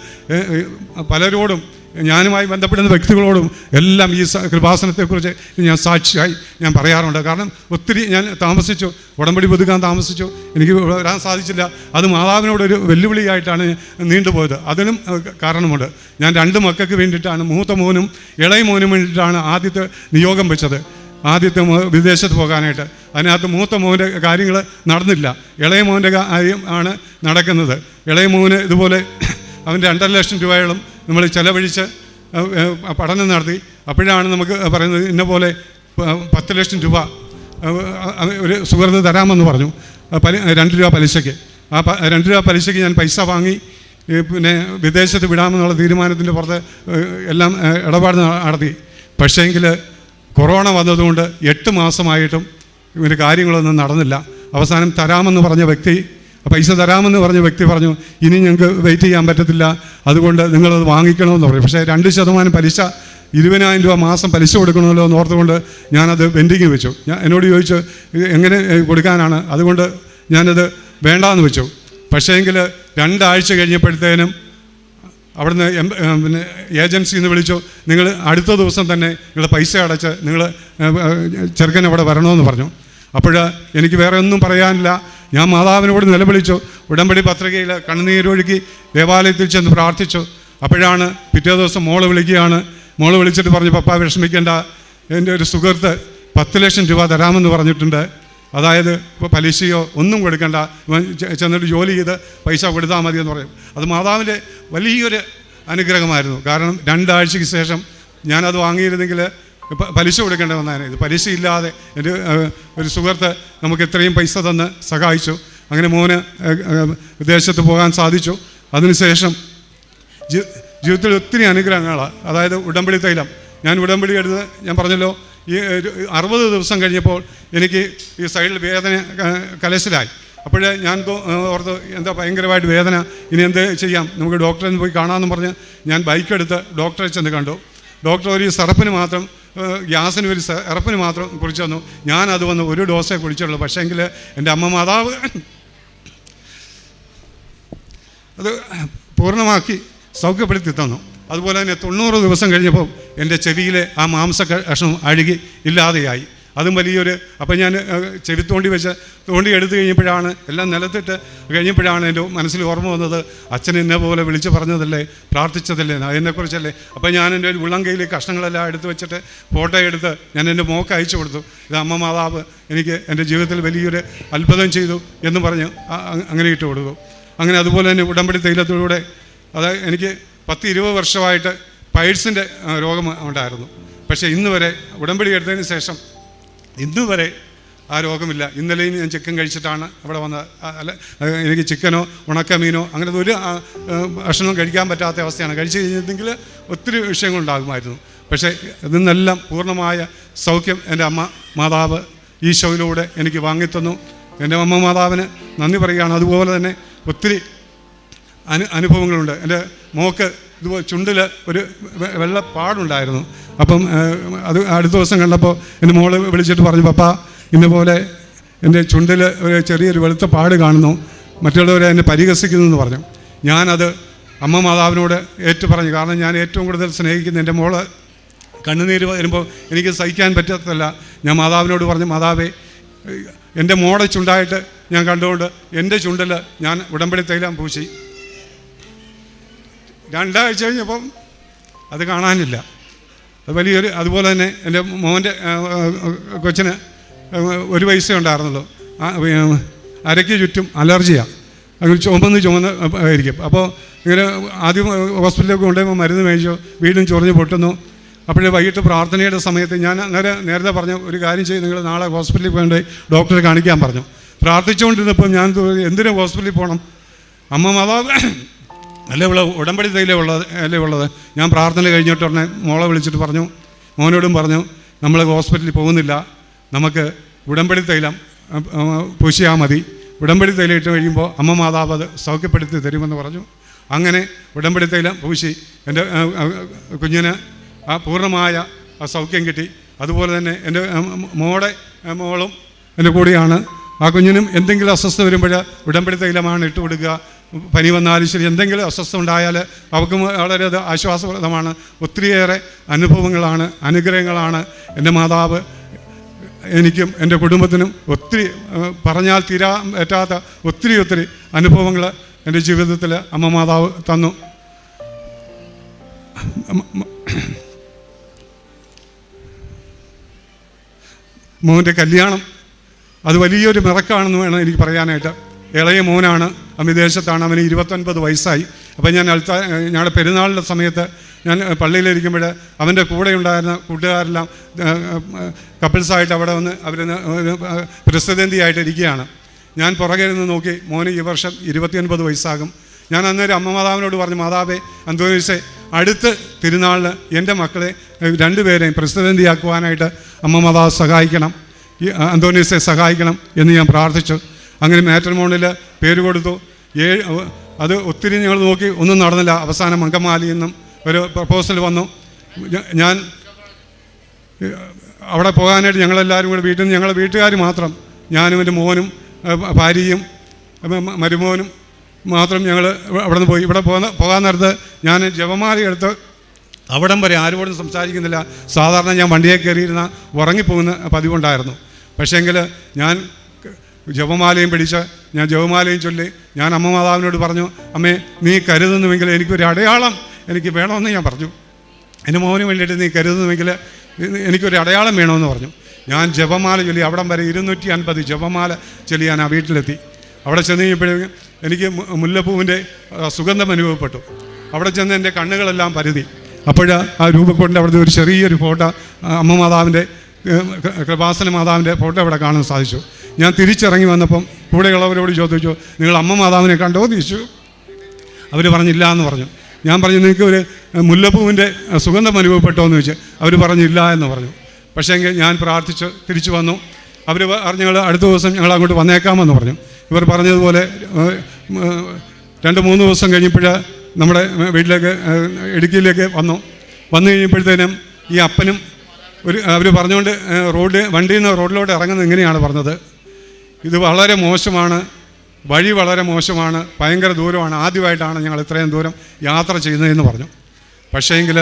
പലരോടും ഞാനുമായി ബന്ധപ്പെടുന്ന വ്യക്തികളോടും എല്ലാം ഈ കൃപാസനത്തെക്കുറിച്ച് ഞാൻ സാക്ഷിയായി ഞാൻ പറയാറുണ്ട്. കാരണം ഒത്തിരി ഞാൻ താമസിച്ചു, ഉടമ്പടി പുതുക്കാൻ താമസിച്ചു, എനിക്ക് വരാൻ സാധിച്ചില്ല. അത് മാതാവിനോടൊരു വെല്ലുവിളിയായിട്ടാണ് നീണ്ടുപോയത്. അതിനും കാരണമുണ്ട്. ഞാൻ 2 മക്കൾക്ക് വേണ്ടിയിട്ടാണ്, മൂത്ത മോനും ഇളയ മോനും വേണ്ടിയിട്ടാണ് ആദ്യത്തെ നിയോഗം വെച്ചത്. ആദ്യത്തെ വിദേശത്ത് പോകാനായിട്ട്. അതിനകത്ത് മൂത്ത മോൻ്റെ കാര്യങ്ങൾ നടന്നില്ല, ഇളയ മോൻ്റെ കാര്യം ആണ് നടക്കുന്നത്. ഇളയ മോന് ഇതുപോലെ അവൻ്റെ 2.5 ലക്ഷം രൂപയോളം നമ്മൾ ചെലവഴിച്ച് പഠനം നടത്തി. അപ്പോഴാണ് നമുക്ക് പറയുന്നത് ഇന്ന പോലെ 10 ലക്ഷം രൂപ ഒരു സുഹൃത്ത് തരാമെന്ന് പറഞ്ഞു, 2 രൂപ പലിശയ്ക്ക്. ആ 2 രൂപ പലിശയ്ക്ക് ഞാൻ പൈസ വാങ്ങി പിന്നെ വിദേശത്ത് വിടാമെന്നുള്ള തീരുമാനത്തിൻ്റെ പുറത്ത് എല്ലാം ഇടപാട് നടത്തി. പക്ഷേങ്കിൽ കൊറോണ വന്നതുകൊണ്ട് 8 മാസമായിട്ടും ഇവന് കാര്യങ്ങളൊന്നും നടന്നില്ല. അവസാനം തരാമെന്ന് പറഞ്ഞ വ്യക്തി പൈസ തരാമെന്ന് പറഞ്ഞ വ്യക്തി പറഞ്ഞു, ഇനി ഞങ്ങൾക്ക് വെയിറ്റ് ചെയ്യാൻ പറ്റത്തില്ല, അതുകൊണ്ട് നിങ്ങളത് വാങ്ങിക്കണമെന്ന് പറഞ്ഞു. പക്ഷേ 2% പലിശ, 20,000 രൂപ മാസം പലിശ കൊടുക്കണമല്ലോ എന്ന് ഓർത്തുകൊണ്ട് ഞാനത് പെൻഡിങ് വെച്ചു. എന്നോട് ചോദിച്ചു എങ്ങനെ കൊടുക്കാനാണ്, അതുകൊണ്ട് ഞാനത് വേണ്ടാന്ന് വെച്ചു. പക്ഷേങ്കിൽ 2 ആഴ്ച കഴിഞ്ഞപ്പോഴത്തേനും അവിടുന്ന് പിന്നെ ഏജൻസിയിൽ നിന്ന് വിളിച്ചു, നിങ്ങൾ അടുത്ത ദിവസം തന്നെ നിങ്ങളുടെ പൈസ അടച്ച് നിങ്ങൾ ചെറുക്കൻ അവിടെ വരണമെന്ന് പറഞ്ഞു. അപ്പോൾ എനിക്ക് വേറെ ഒന്നും പറയാനില്ല. ഞാൻ മാതാവിനോട് നിലവിളിച്ചു. ഉടമ്പടി പത്രികയിൽ കണ്ണുനീരൊഴുക്കി ദേവാലയത്തിൽ ചെന്ന് പ്രാർത്ഥിച്ചു. അപ്പോഴാണ് പിറ്റേ ദിവസം മോള് വിളിക്കുകയാണ്. മോള് വിളിച്ചിട്ട് പറഞ്ഞു, പപ്പ വിഷമിക്കേണ്ട, എൻ്റെ ഒരു സുഹൃത്ത് 10 ലക്ഷം രൂപ തരാമെന്ന് പറഞ്ഞിട്ടുണ്ട്, അതായത് ഇപ്പോൾ പലിശയോ ഒന്നും കൊടുക്കണ്ട, ചെന്നിട്ട് ജോലി ചെയ്ത് പൈസ കൊടുത്താൽ മതി എന്ന് പറയും. അത് മാതാവിൻ്റെ വലിയൊരു അനുഗ്രഹമായിരുന്നു. കാരണം 2 ആഴ്ചയ്ക്ക് ശേഷം ഞാനത് വാങ്ങിയിരുന്നെങ്കിൽ പലിശ കൊടുക്കേണ്ടി വന്നതിന്. ഇത് പലിശ ഇല്ലാതെ എൻ്റെ ഒരു സുഹൃത്ത് നമുക്ക് ഇത്രയും പൈസ തന്ന് സഹായിച്ചു. അങ്ങനെ മോന് വിദേശത്ത് പോകാൻ സാധിച്ചു. അതിനുശേഷം ജീവിതത്തിൽ ഒത്തിരി അനുഗ്രഹങ്ങളാണ്. അതായത് ഉടമ്പടി തൈലം ഞാൻ ഉടമ്പടി എടുത്ത് ഞാൻ പറഞ്ഞല്ലോ, ഈ 60 ദിവസം കഴിഞ്ഞപ്പോൾ എനിക്ക് ഈ സൈഡിൽ വേദന കലശലായി. അപ്പോഴേ ഞാൻ ഓർത്ത് എന്താ ഭയങ്കരമായിട്ട് വേദന, ഇനി എന്ത് ചെയ്യാം, നമുക്ക് ഡോക്ടറെ പോയി കാണാമെന്ന് പറഞ്ഞ് ഞാൻ ബൈക്കെടുത്ത് ഡോക്ടറെ ചെന്ന് കണ്ടു. ഡോക്ടർ ഒരു സിറപ്പിന് മാത്രം, ഗ്യാസിന് ഒരു സിറപ്പിന് മാത്രം കുറിച്ച് തന്നു. ഞാനത് വന്ന് 1 ഡോസേ കുടിച്ചുള്ളൂ. പക്ഷേങ്കിൽ എൻ്റെ അമ്മ മാതാവ് അത് പൂർണ്ണമാക്കി സൗഖ്യപ്പെടുത്തി തന്നു. അതുപോലെ തന്നെ 90 ദിവസം കഴിഞ്ഞപ്പോൾ എൻ്റെ ചെവിയിലെ ആ മാംസ കഷ്ണം അഴുകി ഇല്ലാതെയായി. അതും വലിയൊരു, അപ്പം ഞാൻ ചെവി തോണ്ടി എടുത്തു കഴിഞ്ഞപ്പോഴാണ്, എല്ലാം നിലത്തിട്ട് കഴിഞ്ഞപ്പോഴാണ് എൻ്റെ മനസ്സിൽ ഓർമ്മ വന്നത്, അച്ഛൻ എന്നെ പോലെ വിളിച്ച് പറഞ്ഞതല്ലേ, പ്രാർത്ഥിച്ചതല്ലേ, എന്നെക്കുറിച്ചല്ലേ. അപ്പം ഞാൻ എൻ്റെ ഉള്ളം കയ്യിൽ കഷ്ണങ്ങളെല്ലാം എടുത്ത് വെച്ചിട്ട് ഫോട്ടോ എടുത്ത് ഞാൻ എൻ്റെ മോൾക്ക് അയച്ചു കൊടുത്തു. ഇത് അമ്മ മാതാവ് എനിക്ക് എൻ്റെ ജീവിതത്തിൽ വലിയൊരു അത്ഭുതം ചെയ്തു എന്ന് പറഞ്ഞ് അങ്ങനെ ഇട്ട് കൊടുത്തു. അങ്ങനെ അതുപോലെ തന്നെ ഉടമ്പടി തൈലത്തിലൂടെ, അതായത് എനിക്ക് 10-20 വർഷമായിട്ട് പൈൽസിൻ്റെ രോഗം ഉണ്ടായിരുന്നു. പക്ഷേ ഇന്ന് വരെ ഉടമ്പടി എടുത്തതിന് ശേഷം ഇന്ന് വരെ ആ രോഗമില്ല. ഇന്നലെയും ഞാൻ ചിക്കൻ കഴിച്ചിട്ടാണ് അവിടെ വന്നത്. അല്ല, എനിക്ക് ചിക്കനോ ഉണക്കമീനോ അങ്ങനെ ഒരു ഭക്ഷണം കഴിക്കാൻ പറ്റാത്ത അവസ്ഥയാണ്. കഴിച്ചു കഴിഞ്ഞിട്ടുണ്ടെങ്കിൽ ഒത്തിരി വിഷയങ്ങളുണ്ടാകുമായിരുന്നു. പക്ഷേ ഇതിന്നെല്ലാം പൂർണ്ണമായ സൗഖ്യം എൻ്റെ അമ്മ മാതാവ് ഈശോയിലൂടെ എനിക്ക് വാങ്ങിത്തന്നു. എൻ്റെ അമ്മ മാതാവിന് നന്ദി പറയുകയാണ്. അതുപോലെ തന്നെ ഒത്തിരി അനുഭവങ്ങളുണ്ട്. എൻ്റെ മോക്ക് ഇതുപോലെ ചുണ്ടിൽ ഒരു വെള്ളപ്പാടുണ്ടായിരുന്നു. അപ്പം അത് അടുത്ത ദിവസം കണ്ടപ്പോൾ എൻ്റെ മോള് വിളിച്ചിട്ട് പറഞ്ഞു, പപ്പ ഇന്നപോലെ എൻ്റെ ചുണ്ടിൽ ഒരു ചെറിയൊരു വെളുത്ത പാട് കാണുന്നു, മറ്റുള്ളവരെ എന്നെ പരിഹസിക്കുന്നു എന്ന് പറഞ്ഞു. ഞാനത് അമ്മ മാതാവിനോട് പറഞ്ഞു. കാരണം ഞാൻ ഏറ്റവും കൂടുതൽ സ്നേഹിക്കുന്ന എൻ്റെ മോള് കണ്ണുനീര് വരുമ്പോൾ എനിക്ക് സഹിക്കാൻ പറ്റത്തില്ല. ഞാൻ മാതാവിനോട് പറഞ്ഞു, മാതാവേ, എൻ്റെ മോളെ ചുണ്ടായിട്ട് ഞാൻ കണ്ടുകൊണ്ട് എൻ്റെ ചുണ്ടിൽ ഞാൻ ഉടമ്പടി തൈലം പൂശി. 2 ആഴ്ച കഴിഞ്ഞപ്പം അത് കാണാനില്ല. അത് വലിയൊരു, അതുപോലെ തന്നെ എൻ്റെ മോൻ്റെ കൊച്ചിന് 1 വയസ്സേ ഉണ്ടായിരുന്നുള്ളൂ. അരയ്ക്ക് ചുറ്റും അലർജിയാണ്, അങ്ങനെ ചുമന്ന് ആയിരിക്കും. അപ്പോൾ ഇങ്ങനെ ആദ്യം ഹോസ്പിറ്റലിലേക്ക് കൊണ്ടുപോയി മരുന്ന് മേടിച്ചു, വീണ്ടും ചൊറിഞ്ഞ് പൊട്ടുന്നു. അപ്പോഴേ വൈകിട്ട് പ്രാർത്ഥനയുടെ സമയത്ത് ഞാൻ നേരത്തെ പറഞ്ഞ ഒരു കാര്യം ചെയ്ത്, നിങ്ങൾ നാളെ ഹോസ്പിറ്റലിൽ പോയി ഡോക്ടറെ കാണിക്കാൻ പറഞ്ഞു. പ്രാർത്ഥിച്ചുകൊണ്ടിരുന്നപ്പോൾ ഞാൻ എന്തിനു ഹോസ്പിറ്റലിൽ പോകണം, അമ്മ മാതാവ് അല്ലേ ഉടമ്പടി തൈലേ ഉള്ളത്. ഞാൻ പ്രാർത്ഥന കഴിഞ്ഞിട്ട് ഉടനെ മോളെ വിളിച്ചിട്ട് പറഞ്ഞു, മോനോടും പറഞ്ഞു, നമ്മൾ ഹോസ്പിറ്റലിൽ പോകുന്നില്ല, നമുക്ക് ഉടമ്പടി തൈലം പൂശിയാൽ മതി. ഉടമ്പടി തൈലം ഇട്ട് കഴിയുമ്പോൾ അമ്മ മാതാവ് അത് സൗഖ്യപ്പെടുത്തി തരുമെന്ന് പറഞ്ഞു. അങ്ങനെ ഉടമ്പടി തൈലം പൂശി എൻ്റെ കുഞ്ഞിന് ആ പൂർണ്ണമായ ആ സൗഖ്യം കിട്ടി. അതുപോലെ തന്നെ എൻ്റെ മോളും എൻ്റെ കൂടെയാണ്. ആ കുഞ്ഞിനും എന്തെങ്കിലും അസ്വസ്ഥത വരുമ്പോൾ ഉടമ്പടി തൈലമാണ് ഇട്ട് കൊടുക്കുക. പനി വന്നാലും ശരി, എന്തെങ്കിലും അസ്വസ്ഥത ഉണ്ടായാൽ അവർക്കും വളരെ ആശ്വാസപ്രദമാണ്. ഒത്തിരിയേറെ അനുഭവങ്ങളാണ്, അനുഗ്രഹങ്ങളാണ് എൻ്റെ മാതാവ് എനിക്കും എൻ്റെ കുടുംബത്തിനും ഒത്തിരി പറഞ്ഞാൽ തീരാൻ പറ്റാത്ത ഒത്തിരി അനുഭവങ്ങൾ എൻ്റെ ജീവിതത്തിൽ അമ്മ മാതാവ് തന്നു. മോൻ്റെ കല്യാണം അത് വലിയൊരു മിറക്കാണെന്ന് വേണം എനിക്ക് പറയാനായിട്ട്. ഇളയ മോനാണ്, വിദേശത്താണ്, അവന് 29 വയസ്സായി. അപ്പം ഞാൻ ഞങ്ങളുടെ പെരുന്നാളിൻ്റെ സമയത്ത് ഞാൻ പള്ളിയിലിരിക്കുമ്പോൾ അവൻ്റെ കൂടെ ഉണ്ടായിരുന്ന കൂട്ടുകാരെല്ലാം കപ്പിൾസായിട്ട് അവിടെ വന്ന് അവർ പ്രസിദ്ധന്തിയായിട്ട് ഇരിക്കുകയാണ്. ഞാൻ പുറകെ നിന്ന് നോക്കി, മോന് ഈ വർഷം 29 വയസ്സാകും. ഞാൻ അന്നേരം അമ്മ മാതാവിനോട് പറഞ്ഞു, മാതാവേ, അന്തോനീസെ, അടുത്ത് തിരുനാളിന് എൻ്റെ മക്കളെ 2 പേരെയും പ്രസിദ്ധന്തിയാക്കുവാനായിട്ട് അമ്മ മാതാവ് സഹായിക്കണം, ഈ അന്തോനീസെ സഹായിക്കണം എന്ന് ഞാൻ പ്രാർത്ഥിച്ചു. അങ്ങനെ മാട്രിമോണിയിൽ പേര് കൊടുത്തു. അത് ഒത്തിരി ഞങ്ങൾ നോക്കി, ഒന്നും നടന്നില്ല. അവസാനം അങ്കമാലിയിൽ നിന്നും ഒരു പ്രപ്പോസൽ വന്നു. ഞാൻ അവിടെ പോകാനായിട്ട് ഞങ്ങളെല്ലാവരും കൂടെ വീട്ടിൽ നിന്ന്, ഞങ്ങളുടെ വീട്ടുകാർ മാത്രം, ഞാനും എൻ്റെ മോനും ഭാര്യയും മരുമോനും മാത്രം ഞങ്ങൾ അവിടെ നിന്ന് പോയി. ഇവിടെ പോകാൻ നേരത്ത് ഞാൻ ജപമാല എടുത്ത് അവിടം വരെ ആരോടും സംസാരിക്കുന്നില്ല. സാധാരണ ഞാൻ വണ്ടിയെ കയറിയിരുന്ന ഉറങ്ങിപ്പോകുന്ന പതിവുണ്ടായിരുന്നു. പക്ഷേങ്കിൽ ഞാൻ ജപമാലയും പിടിച്ച് ഞാൻ ജപമാലയും ചൊല്ലി ഞാൻ അമ്മ മാതാവിനോട് പറഞ്ഞു, അമ്മേ നീ കരുതുന്നുവെങ്കിൽ എനിക്കൊരു അടയാളം എനിക്ക് വേണമെന്ന് ഞാൻ പറഞ്ഞു. എൻ്റെ മോന് വേണ്ടിയിട്ട് നീ കരുതുന്നുവെങ്കിൽ എനിക്കൊരു അടയാളം വേണമെന്ന് പറഞ്ഞു. ഞാൻ ജപമാല ചൊല്ലി അവിടം വരെ 250 ജപമാല ചൊല്ലി ഞാൻ ആ വീട്ടിലെത്തി. അവിടെ ചെന്ന് കഴിഞ്ഞപ്പോഴേക്കും എനിക്ക് മുല്ലപ്പൂവിൻ്റെ സുഗന്ധം അനുഭവപ്പെട്ടു. അവിടെ ചെന്ന് എൻ്റെ കണ്ണുകളെല്ലാം പരുതി. അപ്പോൾ ആ രൂപക്കൊണ്ടിൻ്റെ അവിടുത്തെ ഒരു ചെറിയൊരു ഫോട്ടോ, അമ്മ മാതാവിൻ്റെ, കൃപാസന മാതാവിൻ്റെ ഫോട്ടോ അവിടെ കാണാൻ സാധിച്ചു. ഞാൻ തിരിച്ചിറങ്ങി വന്നപ്പം കൂടെയുള്ളവരോട് ചോദിച്ചു, നിങ്ങൾ അമ്മ മാതാവിനെ കണ്ടോ എന്ന് ചോദിച്ചു. അവർ പറഞ്ഞില്ല എന്ന് പറഞ്ഞു. ഞാൻ പറഞ്ഞു, നിങ്ങൾക്ക് ഒരു മുല്ലപ്പൂവിൻ്റെ സുഗന്ധം അനുഭവപ്പെട്ടോ എന്ന് ചോദിച്ചു. അവർ പറഞ്ഞില്ല എന്ന് പറഞ്ഞു. പക്ഷേ ഞാൻ പ്രാർത്ഥിച്ച് തിരിച്ചു വന്നു. അവർ ഞങ്ങൾ അടുത്ത ദിവസം ഞങ്ങൾ അങ്ങോട്ട് വന്നേക്കാമെന്ന് പറഞ്ഞു. ഇവർ പറഞ്ഞതുപോലെ 2-3 ദിവസം കഴിഞ്ഞപ്പോൾ നമ്മുടെ വീട്ടിലേക്ക് ഇടുക്കിയിലേക്ക് വന്നു കഴിഞ്ഞപ്പോഴത്തേനും ഈ അപ്പനും അവർ പറഞ്ഞുകൊണ്ട് വണ്ടിയിൽ നിന്ന് റോഡിലോട്ട് ഇറങ്ങുന്നത് ഇങ്ങനെയാണ് പറഞ്ഞത്, ഇത് വളരെ മോശമാണ്, വഴി വളരെ മോശമാണ്, ഭയങ്കര ദൂരമാണ്, ആദ്യമായിട്ടാണ് ഞങ്ങൾ ഇത്രയും ദൂരം യാത്ര ചെയ്യുന്നതെന്ന് പറഞ്ഞു. പക്ഷേങ്കിൽ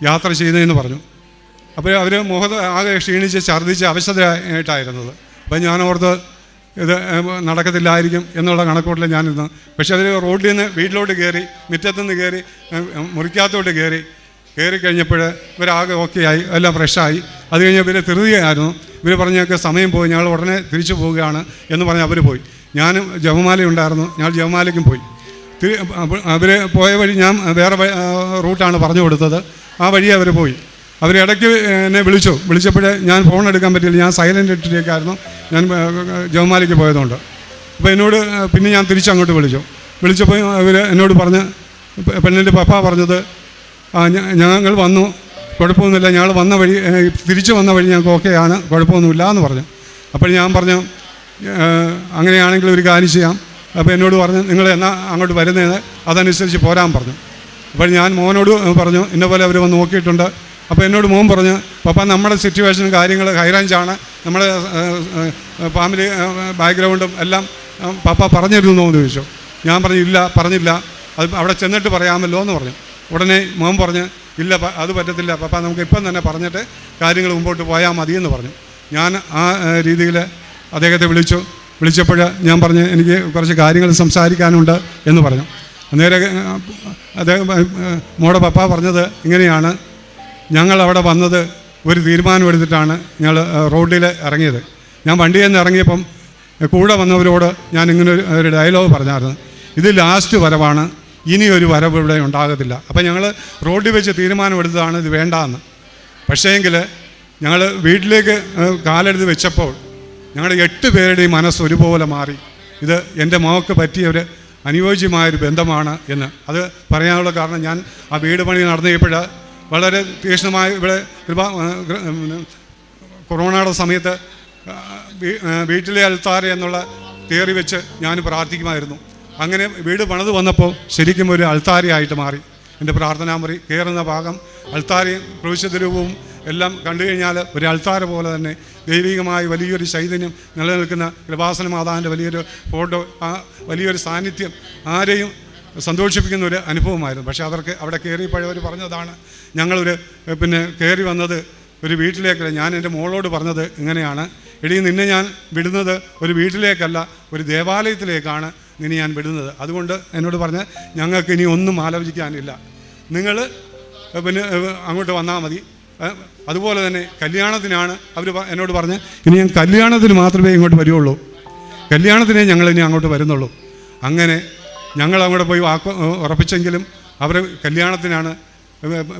യാത്ര ചെയ്യുന്നതെന്ന് പറഞ്ഞു. അപ്പോൾ അവർ ആകെ ക്ഷീണിച്ച് ഛർദ്ദിച്ച് അവശതയായിട്ടായിരുന്നത്. അപ്പം ഞാൻ ഓർത്ത് ഇത് നടക്കത്തില്ലായിരിക്കും എന്നുള്ള കണക്കൂട്ടിൽ ഞാനിരുന്നു. പക്ഷേ അവർ റോഡിൽ നിന്ന് വീട്ടിലോട്ട് കയറി, മുറ്റത്തുനിന്ന് കയറി മുറിക്കകത്തോട്ട് കയറി കഴിഞ്ഞപ്പോൾ ഇവരാകെ ഓക്കെ ആയി, എല്ലാം ഫ്രഷായി. അത് കഴിഞ്ഞ് ഇവർ ധൃതിയായിരുന്നു. ഇവർ പറഞ്ഞൊക്കെ സമയം പോയി, ഞങ്ങൾ ഉടനെ തിരിച്ചു പോവുകയാണ് എന്ന് പറഞ്ഞ് അവർ പോയി. ഞാനും ജപമാല ഉണ്ടായിരുന്നു, ഞങ്ങൾ ജപമാലയ്ക്കും പോയി. അവർ പോയ വഴി ഞാൻ വേറെ റൂട്ടാണ് പറഞ്ഞു കൊടുത്തത്, ആ വഴി അവർ പോയി. അവരിടയ്ക്ക് എന്നെ വിളിച്ചപ്പോൾ ഞാൻ ഫോൺ എടുക്കാൻ പറ്റിയില്ല, ഞാൻ സൈലൻ്റ് ഇട്ടിട്ടേക്കായിരുന്നു ഞാൻ ജപമാലയ്ക്ക് പോയതുകൊണ്ട്. അപ്പോൾ എന്നോട് പിന്നെ ഞാൻ തിരിച്ചങ്ങോട്ട് വിളിച്ചപ്പോൾ അവർ എന്നോട് പറഞ്ഞ്, പെണ്ണിൻ്റെ പപ്പ പറഞ്ഞത്, ഞങ്ങൾ വന്നു, കുഴപ്പമൊന്നുമില്ല, ഞങ്ങൾ തിരിച്ചു വന്ന വഴി ഞങ്ങൾക്ക് ഓക്കെയാണ്, കുഴപ്പമൊന്നുമില്ല എന്ന് പറഞ്ഞു. അപ്പോൾ ഞാൻ പറഞ്ഞു, അങ്ങനെയാണെങ്കിൽ ഒരു കാര്യം ചെയ്യാം. അപ്പോൾ എന്നോട് പറഞ്ഞു, നിങ്ങൾ എന്നാ അങ്ങോട്ട് വരുന്നതെന്ന് അതനുസരിച്ച് പോരാൻ പറഞ്ഞു. അപ്പോൾ ഞാൻ മോനോട് പറഞ്ഞു, ഇന്നപോലെ അവർ വന്ന് നോക്കിയിട്ടുണ്ട്. അപ്പോൾ എന്നോട് മോൻ പറഞ്ഞു, പപ്പ നമ്മുടെ സിറ്റുവേഷൻ കാര്യങ്ങൾ ഹൈറേഞ്ചാണ്, നമ്മുടെ ഫാമിലി ബാക്ക്ഗ്രൗണ്ടും എല്ലാം പപ്പ പറഞ്ഞിരുന്നോ എന്ന് ചോദിച്ചു. ഞാൻ പറഞ്ഞു, ഇല്ല പറഞ്ഞില്ല, അത് അവിടെ ചെന്നിട്ട് പറയാമല്ലോ എന്ന് പറഞ്ഞു. ഉടനെ മോൻ പറഞ്ഞ്, ഇല്ല അത് പറ്റത്തില്ല പപ്പ, നമുക്ക് ഇപ്പം തന്നെ പറഞ്ഞിട്ട് കാര്യങ്ങൾ മുമ്പോട്ട് പോയാൽ മതിയെന്ന് പറഞ്ഞു. ഞാൻ ആ രീതിയിൽ അദ്ദേഹത്തെ വിളിച്ചപ്പോൾ ഞാൻ പറഞ്ഞു, എനിക്ക് കുറച്ച് കാര്യങ്ങൾ സംസാരിക്കാനുണ്ട് എന്ന് പറഞ്ഞു. അന്നേരം അദ്ദേഹം മോടെ പപ്പ പറഞ്ഞത് ഇങ്ങനെയാണ്, ഞങ്ങളവിടെ വന്നത് ഒരു തീരുമാനമെടുത്തിട്ടാണ് ഞങ്ങൾ റോഡിൽ ഇറങ്ങിയത്. ഞാൻ വണ്ടിയിൽ നിന്ന് ഇറങ്ങിയപ്പം കൂടെ വന്നവരോട് ഞാൻ ഇങ്ങനെ ഒരു ഡയലോഗ് പറഞ്ഞായിരുന്നു, ഇത് ലാസ്റ്റ് വരവാണ്, ഇനിയൊരു വരവ് ഇവിടെ ഉണ്ടാകത്തില്ല. അപ്പം ഞങ്ങൾ റോഡിൽ വെച്ച് തീരുമാനമെടുത്തതാണ് ഇത് വേണ്ടാന്ന്. പക്ഷേങ്കിൽ ഞങ്ങൾ വീട്ടിലേക്ക് കാലെടുത്ത് വെച്ചപ്പോൾ ഞങ്ങളുടെ 8 പേരുടെയും മനസ്സ് ഒരുപോലെ മാറി. ഇത് എൻ്റെ മകൾക്ക് പറ്റിയ ഒരു അനുയോജ്യമായൊരു ബന്ധമാണ് എന്ന്. അത് പറയാനുള്ള കാരണം, ഞാൻ ആ വീട് പണി നടന്നപ്പോൾ വളരെ തീക്ഷ്ണമായി ഇവിടെ കൊറോണയുടെ സമയത്ത് വീട്ടിലെ അൾത്താര എന്നുള്ള തിയറി വെച്ച് ഞാൻ പ്രാർത്ഥിക്കുമായിരുന്നു. അങ്ങനെ വീട് പണിത് വന്നപ്പോൾ ശരിക്കും ഒരു അൾത്താരയായിട്ട് മാറി. എൻ്റെ പ്രാർത്ഥനാ മുറി കയറുന്ന ഭാഗം അൾത്താരയും പ്രവിശുദ്ധ രൂപവും എല്ലാം കണ്ടു കഴിഞ്ഞാൽ ഒരു അൾത്താര പോലെ തന്നെ ദൈവികമായ വലിയൊരു ചൈതന്യം നിലനിൽക്കുന്ന കൃപാസന മാതാവിൻ്റെ വലിയൊരു ഫോട്ടോ, ആ വലിയൊരു സാന്നിധ്യം ആരെയും സന്തോഷിപ്പിക്കുന്ന ഒരു അനുഭവമായിരുന്നു. പക്ഷേ അവർക്ക് അവിടെ കയറിയപ്പോഴവർ പറഞ്ഞതാണ്, ഞങ്ങളൊരു കയറി വന്നത് ഒരു വീട്ടിലേക്കല്ല. ഞാൻ എൻ്റെ മോളോട് പറഞ്ഞത് ഇങ്ങനെയാണ്, എടീ നിന്നെ ഞാൻ വിടുന്നത് ഒരു വീട്ടിലേക്കല്ല, ഒരു ദേവാലയത്തിലേക്കാണ് നിന്നെ ഞാൻ വിടുന്നത്. അതുകൊണ്ട് എന്നോട് പറഞ്ഞ്, ഞങ്ങൾക്ക് ഇനി ഒന്നും ആലോചിക്കാനില്ല, നിങ്ങൾ അങ്ങോട്ട് വന്നാൽ മതി. അതുപോലെ തന്നെ കല്യാണത്തിനാണ് അവർ എന്നോട് പറഞ്ഞ്, ഇനി ഞാൻ കല്യാണത്തിന് മാത്രമേ ഇങ്ങോട്ട് വരുള്ളൂ, കല്യാണത്തിനേ ഞങ്ങൾ ഇനി അങ്ങോട്ട് വരുന്നുള്ളൂ. അങ്ങനെ ഞങ്ങൾ അങ്ങോട്ട് പോയി ഉറപ്പിച്ചെങ്കിലും അവർ കല്യാണത്തിനാണ്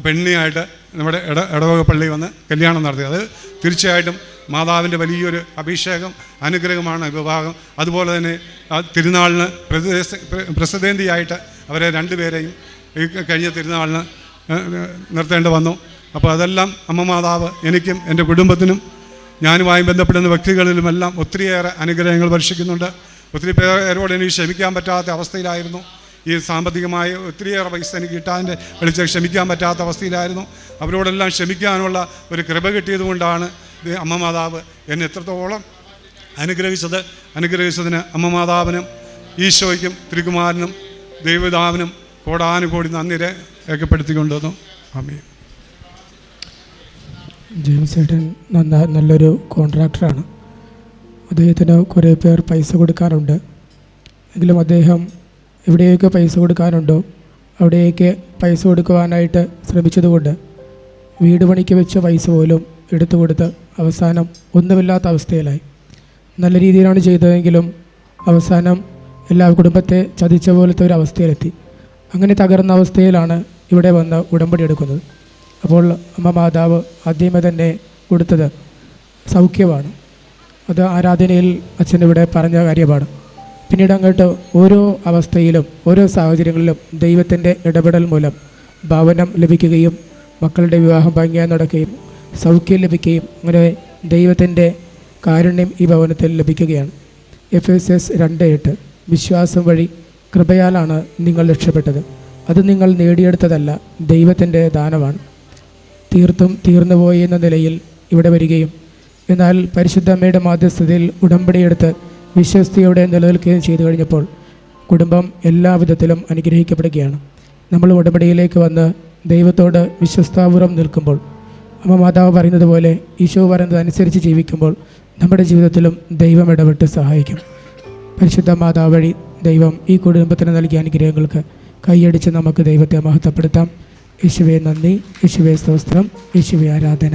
പെണ്ണിയായിട്ട് നമ്മുടെ ഇടവക പള്ളി വന്ന് കല്യാണം നടത്തിയത്. അത് തീർച്ചയായിട്ടും മാതാവിൻ്റെ വലിയൊരു അഭിഷേകം, അനുഗ്രഹമാണ് വിവാഹം. അതുപോലെ തന്നെ ആ തിരുനാളിന് പ്രസിദ്ധേന്തിയായിട്ട് അവരെ 2 പേരെയും ഈ കഴിഞ്ഞ തിരുനാളിന് നിർത്തേണ്ടി വന്നു. അപ്പോൾ അതെല്ലാം അമ്മ മാതാവ് എനിക്കും എൻ്റെ കുടുംബത്തിനും ഞാനുമായി ബന്ധപ്പെടുന്ന വ്യക്തികളിലുമെല്ലാം ഒത്തിരിയേറെ അനുഗ്രഹങ്ങൾ വർഷിക്കുന്നുണ്ട്. ഒത്തിരി പേരോട് എനിക്ക് ക്ഷമിക്കാൻ പറ്റാത്ത അവസ്ഥയിലായിരുന്നു. ഈ സാമ്പത്തികമായി ഒത്തിരിയേറെ പൈസ എനിക്ക് കിട്ടാൻ്റെ വിളിച്ച് ക്ഷമിക്കാൻ പറ്റാത്ത അവസ്ഥയിലായിരുന്നു. അവരോടെല്ലാം ക്ഷമിക്കാനുള്ള ഒരു കൃപ കിട്ടിയതുകൊണ്ടാണ് അമ്മ മാതാവ് എന്നെ എത്രത്തോളം അനുഗ്രഹിച്ചതിന് അമ്മ മാതാവിനും ഈശോയ്ക്കും തിരുകുമാരനും ദൈവപിതാവിനും കോടാനുകോടി നന്ദി രേഖപ്പെടുത്തിക്കൊണ്ടുവന്നു. ആമേൻ. ജെയിംസ് ഏട്ടൻ നല്ലൊരു കോൺട്രാക്ടറാണ്. അദ്ദേഹത്തിന് കുറേ പേർ പൈസ കൊടുക്കാറുണ്ട്. എങ്കിലും അദ്ദേഹം എവിടെയൊക്കെ പൈസ കൊടുക്കാനുണ്ടോ അവിടെയൊക്കെ പൈസ കൊടുക്കുവാനായിട്ട് ശ്രമിച്ചതുകൊണ്ട് വീട് പണിക്ക് വെച്ച പൈസ പോലും എടുത്തു കൊടുത്ത് അവസാനം ഒന്നുമില്ലാത്ത അവസ്ഥയിലായി. നല്ല രീതിയിലാണ് ചെയ്തതെങ്കിലും അവസാനം എല്ലാ കുടുംബത്തെ ചതിച്ച പോലത്തെ ഒരു അവസ്ഥയിലെത്തി. അങ്ങനെ തകർന്ന അവസ്ഥയിലാണ് ഇവിടെ വന്ന് ഉടമ്പടി എടുക്കുന്നത്. അപ്പോൾ അമ്മ മാതാവ് ആദ്യമേ തന്നെ കൊടുത്തത് സൗഖ്യമാണ്. അത് ആരാധനയിൽ അച്ഛനിവിടെ പറഞ്ഞ കാര്യമാണ്. പിന്നീട് അങ്ങോട്ട് ഓരോ അവസ്ഥയിലും ഓരോ സാഹചര്യങ്ങളിലും ദൈവത്തിൻ്റെ ഇടപെടൽ മൂലം ഭവനം ലഭിക്കുകയും മക്കളുടെ വിവാഹം ഭംഗിയായി നടക്കുകയും സൗഖ്യം ലഭിക്കുകയും അങ്ങനെ ദൈവത്തിൻ്റെ കാരുണ്യം ഈ ഭവനത്തിൽ ലഭിക്കുകയാണ്. എഫേസ്യസ് 2:8 വിശ്വാസം വഴി കൃപയാലാണ് നിങ്ങൾ രക്ഷപ്പെട്ടത്, അത് നിങ്ങൾ നേടിയെടുത്തതല്ല, ദൈവത്തിൻ്റെ ദാനമാണ്. തീർത്തും തീർന്നുപോയി എന്ന നിലയിൽ ഇവിടെ വരികയും എന്നാൽ പരിശുദ്ധ അമ്മയുടെ മാധ്യസ്ഥതയിൽ ഉടമ്പടിയെടുത്ത് വിശ്വസ്തയോടെ നിലനിൽക്കുകയും ചെയ്തു കഴിഞ്ഞപ്പോൾ കുടുംബം എല്ലാ വിധത്തിലും അനുഗ്രഹിക്കപ്പെടുകയാണ്. നമ്മൾ ഉടമ്പടിയിലേക്ക് വന്ന് ദൈവത്തോട് വിശ്വസ്താപൂർവ്വം നിൽക്കുമ്പോൾ അമ്മ മാതാവ് പറയുന്നത് പോലെ ഈശോ പറയുന്നത് അനുസരിച്ച് ജീവിക്കുമ്പോൾ നമ്മുടെ ജീവിതത്തിലും ദൈവം ഇടപെട്ട് സഹായിക്കും. പരിശുദ്ധ മാതാവ് വഴി ദൈവം ഈ കുടുംബത്തിന് നൽകിയ അനുഗ്രഹങ്ങൾക്ക് കൈയടിച്ച് നമുക്ക് ദൈവത്തെ മഹത്വപ്പെടുത്താം. യേശുവേ നന്ദി, യേശുവേ സ്തോത്രം, യേശുവേ ആരാധന.